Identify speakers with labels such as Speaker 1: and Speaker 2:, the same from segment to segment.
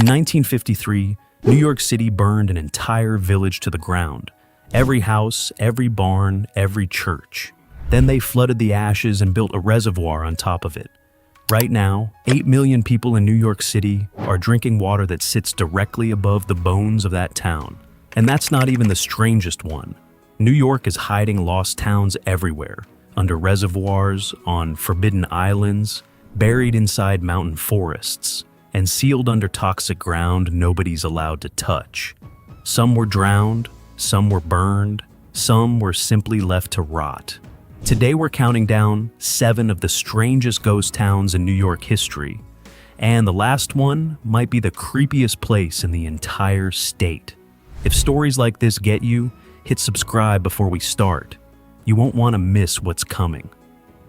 Speaker 1: 1953, New York City burned an entire village to the ground. Every house, every barn, every church. Then they flooded the ashes and built a reservoir on top of it. Right now, 8 million people in New York City are drinking water that sits directly above the bones of that town. And that's not even the strangest one. New York is hiding lost towns everywhere, under reservoirs, on forbidden islands, buried inside mountain forests, and sealed under toxic ground nobody's allowed to touch. Some were drowned, some were burned, some were simply left to rot. Today we're counting down 7 of the strangest ghost towns in New York history, and the last one might be the creepiest place in the entire state. If stories like this get you, hit subscribe before we start. You won't want to miss what's coming.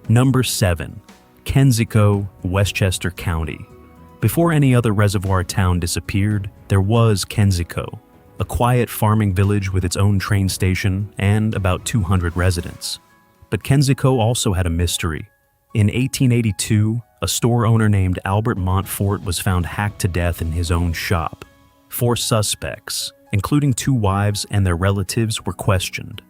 Speaker 1: Number 7. Kensico, Westchester County. Before any other reservoir town disappeared, there was Kensico, a quiet farming village with its own train station and about 200 residents. But Kensico also had a mystery. In 1882, a store owner named Albert Montfort was found hacked to death in his own shop. 4 suspects, including 2 wives and their relatives, were questioned.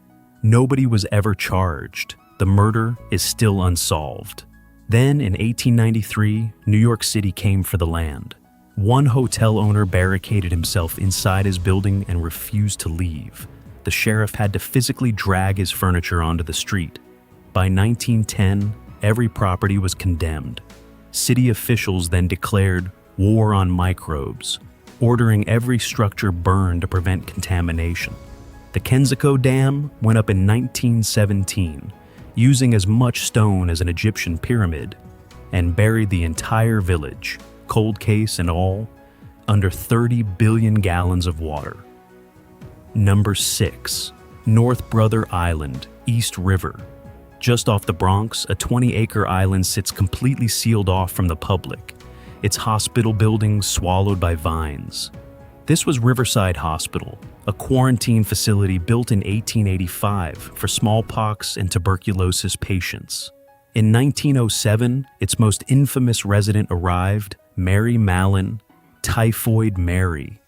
Speaker 1: Nobody was ever charged. The murder is still unsolved. Then, in 1893, New York City came for the land. One hotel owner barricaded himself inside his building and refused to leave. The sheriff had to physically drag his furniture onto the street. By 1910, every property was condemned. City officials then declared war on microbes, ordering every structure burned to prevent contamination. The Kensico Dam went up in 1917, using as much stone as an Egyptian pyramid, and buried the entire village, cold case and all, under 30 billion gallons of water. Number 6. North Brother Island, East River. Just off the Bronx, a 20-acre island sits completely sealed off from the public, its hospital buildings swallowed by vines. This was Riverside Hospital, a quarantine facility built in 1885 for smallpox and tuberculosis patients. In 1907, its most infamous resident arrived, Mary Mallon, Typhoid Mary.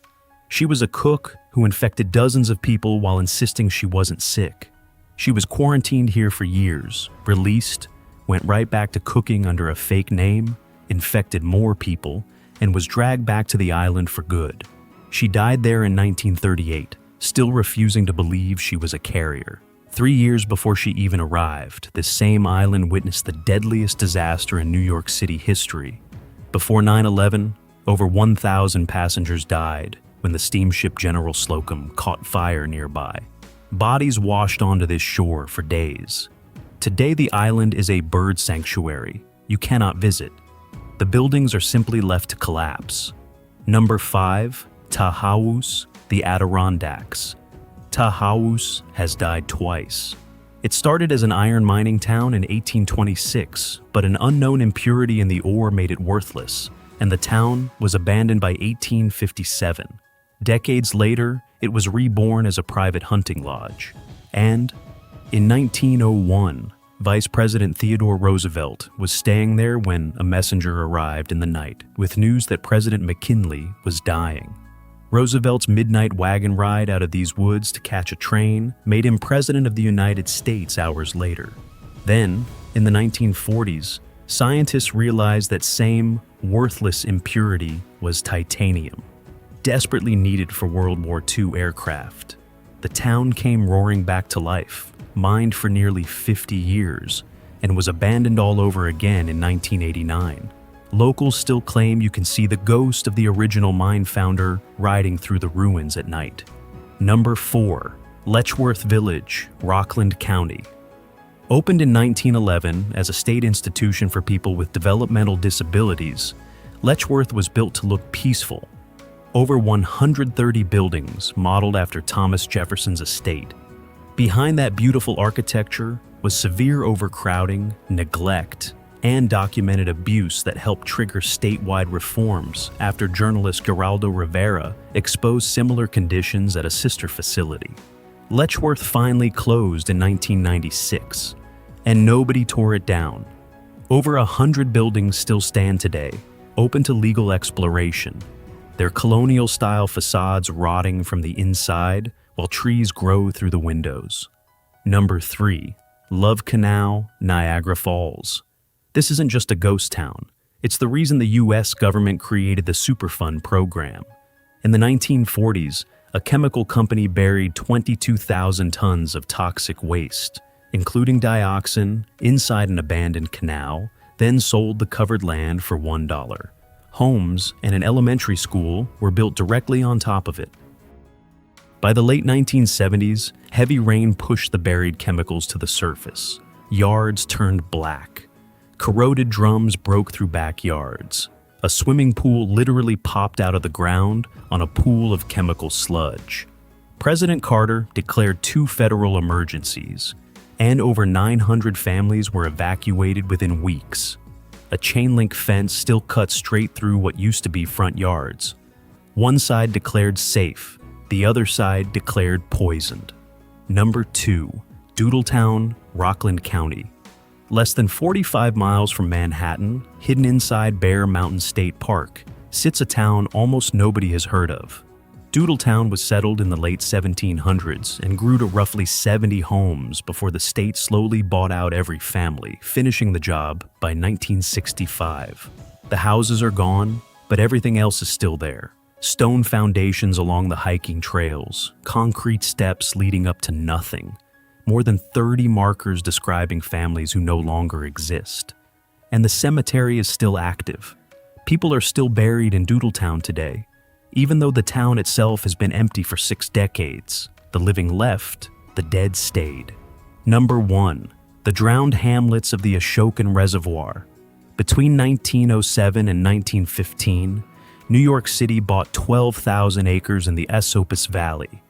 Speaker 1: She was a cook who infected dozens of people while insisting she wasn't sick. She was quarantined here for years, released, went right back to cooking under a fake name, infected more people, and was dragged back to the island for good. She died there in 1938, still refusing to believe she was a carrier. 3 years before she even arrived, this same island witnessed the deadliest disaster in New York City history. Before 9/11, over 1,000 passengers died when the steamship General Slocum caught fire nearby. Bodies washed onto this shore for days. Today the island is a bird sanctuary. You cannot visit. The buildings are simply left to collapse. Number 5. Tahawus, the Adirondacks. Tahawus has died twice. It started as an iron mining town in 1826, but an unknown impurity in the ore made it worthless, and the town was abandoned by 1857. Decades later, it was reborn as a private hunting lodge. And in 1901, Vice President Theodore Roosevelt was staying there when a messenger arrived in the night with news that President McKinley was dying. Roosevelt's midnight wagon ride out of these woods to catch a train made him President of the United States hours later. Then, in the 1940s, scientists realized that same worthless impurity was titanium, desperately needed for World War II aircraft. The town came roaring back to life, mined for nearly 50 years, and was abandoned all over again in 1989. Locals still claim you can see the ghost of the original mine founder riding through the ruins at night. Number 4. Letchworth Village, Rockland County. Opened in 1911 as a state institution for people with developmental disabilities, Letchworth was built to look peaceful. Over 130 buildings modeled after Thomas Jefferson's estate. Behind that beautiful architecture was severe overcrowding, neglect, and documented abuse that helped trigger statewide reforms after journalist Geraldo Rivera exposed similar conditions at a sister facility. Letchworth finally closed in 1996, and nobody tore it down. Over 100 buildings still stand today, open to legal exploration. their colonial-style facades rotting from the inside while trees grow through the windows. Number 3. Love Canal, Niagara Falls. This isn't just a ghost town. It's the reason the US government created the Superfund program. In the 1940s, a chemical company buried 22,000 tons of toxic waste, including dioxin, inside an abandoned canal, then sold the covered land for $1. Homes and an elementary school were built directly on top of it. By the late 1970s, heavy rain pushed the buried chemicals to the surface. Yards turned black. Corroded drums broke through backyards. A swimming pool literally popped out of the ground on a pool of chemical sludge. President Carter declared 2 federal emergencies, and over 900 families were evacuated within weeks. A chain-link fence still cut straight through what used to be front yards. One side declared safe, the other side declared poisoned. Number 2. Doodletown, Rockland County. Less than 45 miles from Manhattan, hidden inside Bear Mountain State Park, sits a town almost nobody has heard of. Doodletown was settled in the late 1700s and grew to roughly 70 homes before the state slowly bought out every family, finishing the job by 1965. The houses are gone, but everything else is still there. Stone foundations along the hiking trails, concrete steps leading up to nothing. More than 30 markers describing families who no longer exist. And the cemetery is still active. People are still buried in Doodletown today. Even though the town itself has been empty for 6 decades, the living left, the dead stayed. Number 1. The drowned hamlets of the Ashokan Reservoir. Between 1907 and 1915, New York City bought 12,000 acres in the Esopus Valley,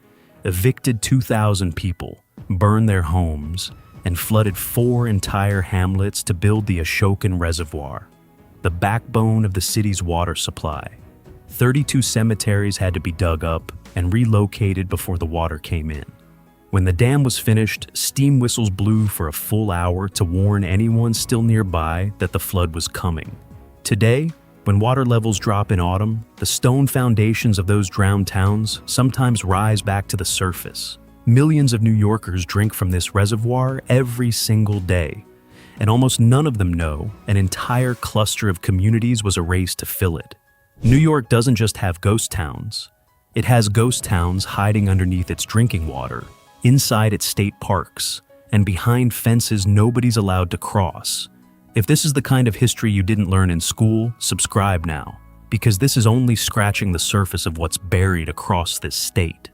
Speaker 1: evicted 2,000 people, burned their homes, and flooded 4 entire hamlets to build the Ashokan Reservoir, the backbone of the city's water supply. 32 cemeteries had to be dug up and relocated before the water came in. When the dam was finished, steam whistles blew for a full hour to warn anyone still nearby that the flood was coming. Today, when water levels drop in autumn, the stone foundations of those drowned towns sometimes rise back to the surface. Millions of New Yorkers drink from this reservoir every single day, and almost none of them know an entire cluster of communities was erased to fill it. New York doesn't just have ghost towns. It has ghost towns hiding underneath its drinking water, inside its state parks, and behind fences nobody's allowed to cross. If this is the kind of history you didn't learn in school, subscribe now, because this is only scratching the surface of what's buried across this state.